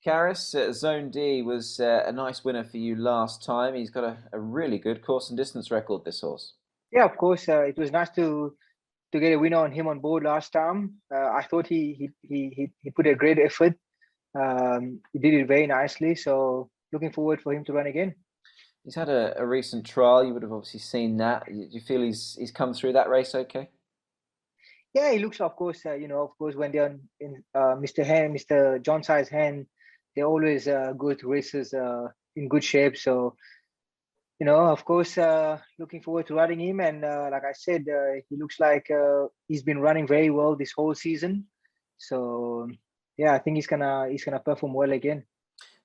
Karis, Zone D was a nice winner for you last time. He's got a really good course and distance record, this horse. Yeah, of course. It was nice to get a winner on him on board last time. I thought he put a great effort. He did it very nicely. So looking forward for him to run again. He's had a recent trial. You would have obviously seen that. Do you feel he's come through that race okay? Yeah, he looks, of course. Of course, when they're in Mr. John Side's hand, they always go to races in good shape. So of course, looking forward to riding him. And like I said, he looks like he's been running very well this whole season. So yeah, I think he's gonna perform well again.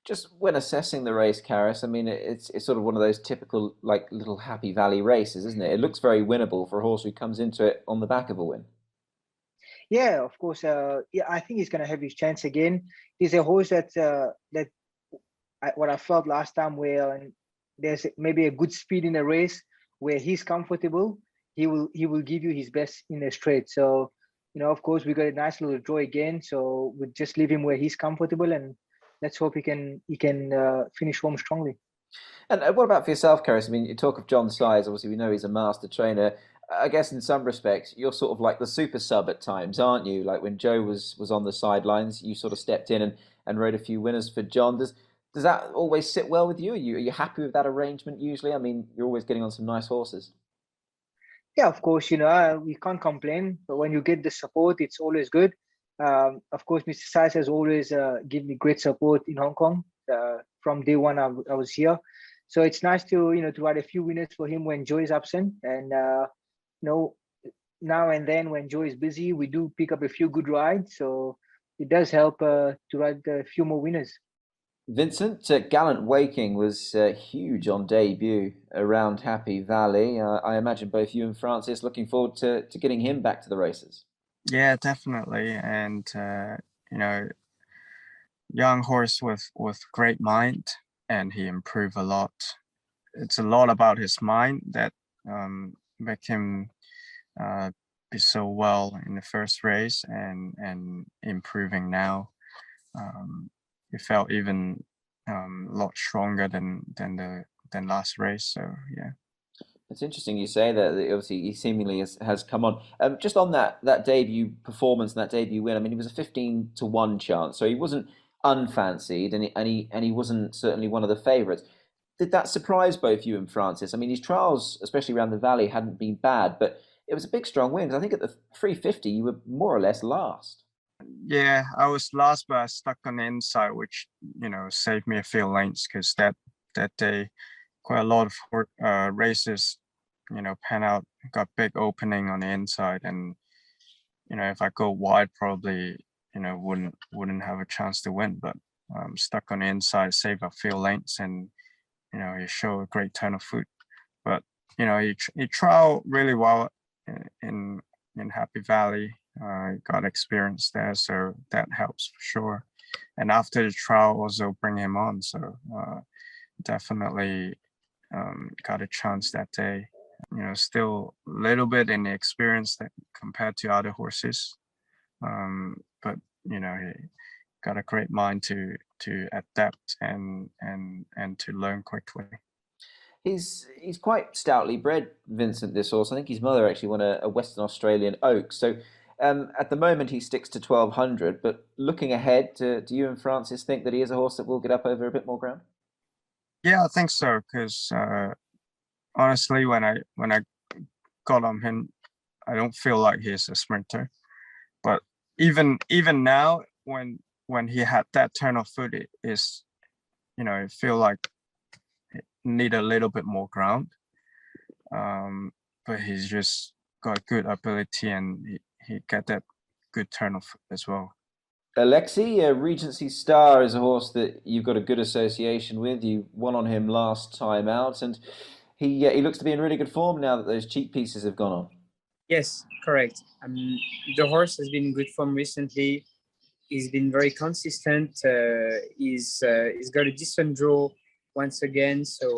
Just when assessing the race, Karis, I mean, it's sort of one of those typical like little Happy Valley races, isn't it? It looks very winnable for a horse who comes into it on the back of a win. Yeah, of course. Yeah, I think he's gonna have his chance again. He's a horse what I felt last time, where there's maybe a good speed in the race where he's comfortable. He will give you his best in the straight. So of course, we got a nice little draw again. So we'll just leave him where he's comfortable, and let's hope he can finish home strongly. And what about for yourself, Karis? I mean, you talk of John Size. Obviously, we know he's a master trainer. I guess in some respects, you're sort of like the super sub at times, aren't you? Like when Joe was on the sidelines, you sort of stepped in and rode a few winners for John. Does that always sit well with you? Are you happy with that arrangement usually? I mean, you're always getting on some nice horses. Yeah, of course, we can't complain. But when you get the support, it's always good. Of course, Mr. Size has always given me great support in Hong Kong from day one I was here. So it's nice to ride a few winners for him when Joe is absent. And you know, now and then when Joe is busy, we do pick up a few good rides. So it does help to ride a few more winners. Vincent, Gallant Waking was huge on debut around Happy Valley. I imagine both you and Francis looking forward to getting him back to the races. Yeah, definitely. And you know, young horse with great mind, and he improved a lot. It's a lot about his mind that make him be so well in the first race and improving now. He felt even a lot stronger than last race. So yeah. It's interesting you say that. Obviously, he seemingly has come on. Just on that debut performance and that debut win. I mean, he was a 15-1 chance, so he wasn't unfancied, and he wasn't certainly one of the favourites. Did that surprise both you and Francis? I mean, his trials, especially around the Valley, hadn't been bad, but it was a big, strong win. 'Cause I think at the 350, you were more or less last. Yeah, I was last, but I stuck on the inside, which saved me a few lengths because that day, quite a lot of races, pan out, got big opening on the inside, and if I go wide, probably wouldn't have a chance to win. But stuck on the inside, save a few lengths, and he showed a great turn of foot. But he trialed really well in Happy Valley. Got experience there, so that helps for sure. And after the trial, also bring him on, so definitely got a chance that day. Still a little bit in the experience that compared to other horses, but he got a great mind to adapt and to learn quickly. He's quite stoutly bred, Vincent, this horse. I think his mother actually won a Western Australian Oaks. So at the moment he sticks to 1200, but looking ahead, do you and Francis think that he is a horse that will get up over a bit more ground? Yeah, I think so, because honestly, when I got on him, I don't feel like he's a sprinter. But even now, when he had that turn of foot, it is, I feel like it need a little bit more ground. But he's just got good ability, and he got that good turn of foot as well. Alexis, Regency Star is a horse that you've got a good association with. You won on him last time out, and he looks to be in really good form now that those cheap pieces have gone on. Yes, correct. The horse has been in good form recently. He's been very consistent. He's got a decent draw once again, so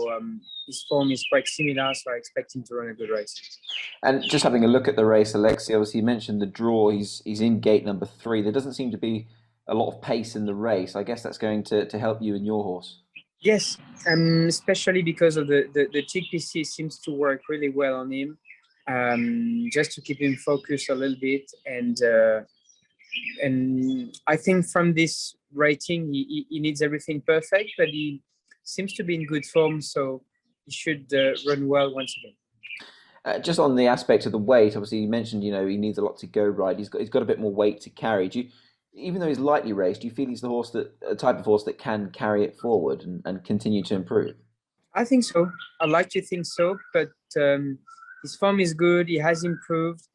his form is quite similar, so I expect him to run a good race. And just having a look at the race, Alexi, obviously you mentioned the draw. He's in gate number 3. There doesn't seem to be a lot of pace in the race. I guess that's going to help you and your horse. Yes, especially because of the TPC seems to work really well on him, just to keep him focused a little bit. And I think from this rating, he needs everything perfect, but he seems to be in good form, so he should run well once again. Just on the aspect of the weight, obviously you mentioned, he needs a lot to go right. He's got a bit more weight to carry. Even though he's lightly raced, do you feel he's the type of horse that can carry it forward and continue to improve? I think so. I like to think so, but his form is good. He has improved.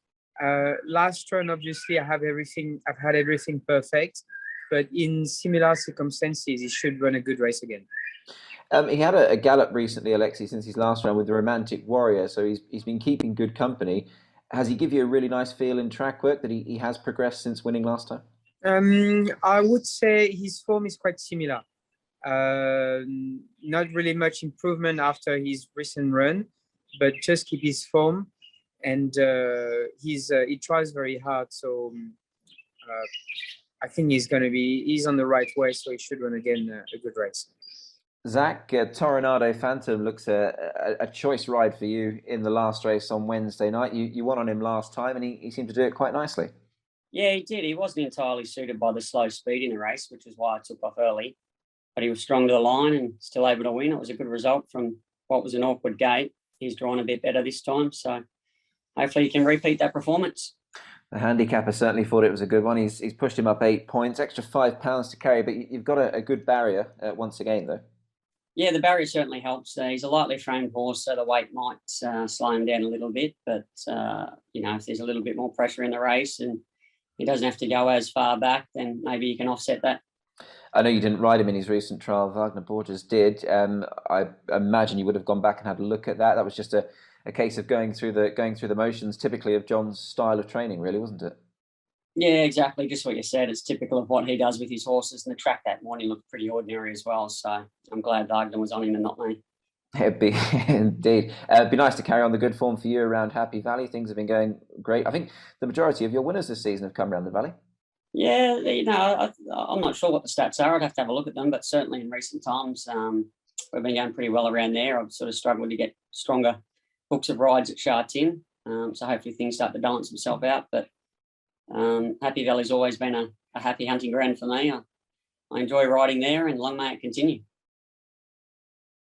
Last run, obviously, I've had everything perfect, but in similar circumstances, he should run a good race again. He had a gallop recently, Alexis, since his last round with the Romantic Warrior, so he's been keeping good company. Has he give you a really nice feel in track work that he has progressed since winning last time? I would say his form is quite similar. Not really much improvement after his recent run, but just keep his form, and he tries very hard. So I think he's on the right way, so he should run again a good race. Zach, Toronado Phantom looks a choice ride for you in the last race on Wednesday night. You won on him last time, and he seemed to do it quite nicely. Yeah, he did. He wasn't entirely suited by the slow speed in the race, which is why I took off early. But he was strong to the line and still able to win. It was a good result from what was an awkward gate. He's drawn a bit better this time, so hopefully he can repeat that performance. The handicapper certainly thought it was a good one. He's pushed him up 8 points, extra £5 to carry, but you've got a good barrier once again, though. Yeah, the barrier certainly helps. He's a lightly framed horse, so the weight might slow him down a little bit. But, if there's a little bit more pressure in the race and he doesn't have to go as far back, then maybe you can offset that. I know you didn't ride him in his recent trial. Wagner Borges did. I imagine you would have gone back and had a look at that. That was just a case of going through the motions, typically of John's style of training, really, wasn't it? Yeah, exactly. Just what you said. It's typical of what he does with his horses, and the track that morning looked pretty ordinary as well. So I'm glad Wagner was on him and not me. It'd be indeed. It'd be nice to carry on the good form for you around Happy Valley. Things have been going great. I think the majority of your winners this season have come around the Valley. Yeah, I'm not sure what the stats are. I'd have to have a look at them, but certainly in recent times, we've been going pretty well around there. I've sort of struggled to get stronger books of rides at Sha Tin, so hopefully things start to balance themselves out. But Happy Valley's always been a happy hunting ground for me. I enjoy riding there, and long may it continue.